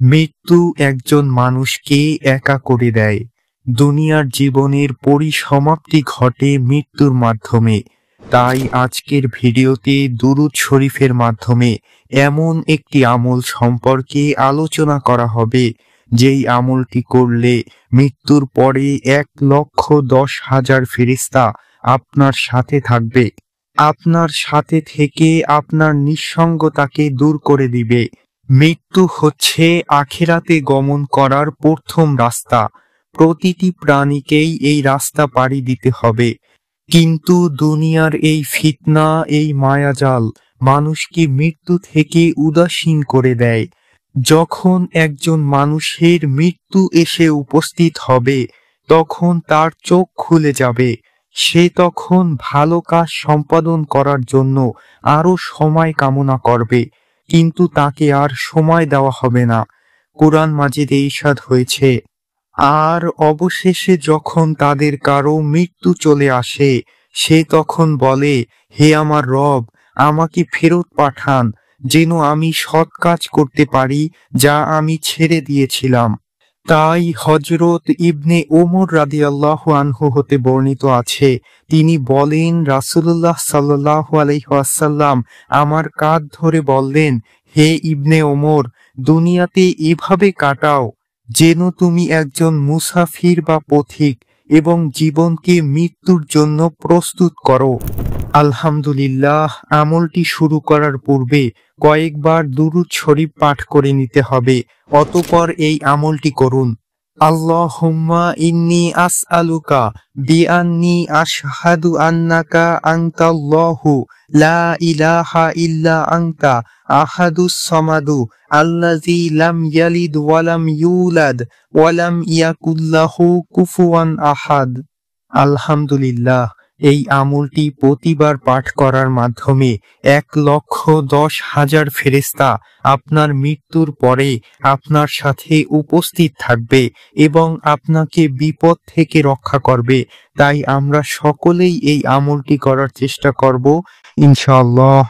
মৃত্যু একজন মানুষকে একা করে দেয়। দুনিয়ার জীবনের পরিসমাপ্তি ঘটে মৃত্যুর মাধ্যমে। তাই আজকের ভিডিওতে দুরূদ শরীফের মাধ্যমে এমন একটি আমল সম্পর্কে আলোচনা করা হবে, যেই আমলটি করলে মৃত্যুর পরে 1,10,000 ফেরেশতা আপনার সাথে থাকবে, আপনার সাথে থেকে আপনার নিঃসঙ্গতাকে দূর করে দিবে। মৃত্যু হচ্ছে আখিরাতে গমন করার প্রথম রাস্তা। প্রতিটি প্রাণীকেই এই রাস্তা পাড়ি দিতে হবে, কিন্তু দুনিয়ার এই ফিতনা, এই মায়াজাল মানুষকে মৃত্যু থেকে উদাসীন করে দেয়। যখন একজন মানুষের মৃত্যু এসে উপস্থিত হবে, তখন তার চোখ খুলে যাবে। সে তখন ভালো কাজ সম্পাদন করার জন্য আরো সময় কামনা করবে, কিন্তু তাকে আর সময় দেওয়া হবে না। কোরআন মাজিদে ইরশাদ হয়েছে, আর অবশেষে যখন তাদের কারো মৃত্যু চলে আসে, সে তখন বলে, হে আমার রব, আমাকে ফেরত পাঠান, যেন আমি সৎ কাজ করতে পারি যা আমি ছেড়ে দিয়েছিলাম। তাই হযরত ইবনে ওমর রাদিয়াল্লাহু আনহু হতে বর্ণিত আছে, তিনি বলেন, রাসূলুল্লাহ সাল্লাল্লাহু আলাইহি ওয়াসাল্লাম আমার কাঁধ ধরে বললেন, হে ইবনে ওমর, দুনিয়াতে এভাবে কাটাও যেন তুমি একজন মুসাফির বা পথিক, এবং জীবনকে মৃত্যুর জন্য প্রস্তুত করো। আলহামদুলিল্লাহ, আমলটি শুরু করার পূর্বে কয়েকবার দুরূদ শরীফ পাঠ করে নিতে হবে। অতঃপর এই আমলটি করুন। আল্লাহুম্মা ইন্নী আসআলুকা বিআন্নী আশহাদু আন্নাকা আনতাল্লাহু লা ইলাহা ইল্লা আনতা আহাদুস সামাদু আল্লাযী লাম ইয়ালিদ ওয়া লাম ইউলাদ ওয়া লাম ইয়াকুল লাহু কুফুয়ান আহাদ। আলহামদুলিল্লাহ, এই আমলটি প্রতিবার পাঠ করার মাধ্যমে 1,10,000 ফেরেশতা আপনার মৃত্যুর পরে আপনার সাথে উপস্থিত থাকবে এবং আপনাকে বিপদ থেকে রক্ষা করবে। তাই আমরা সকলেই এই আমলটি করার চেষ্টা করব, ইনশাআল্লাহ।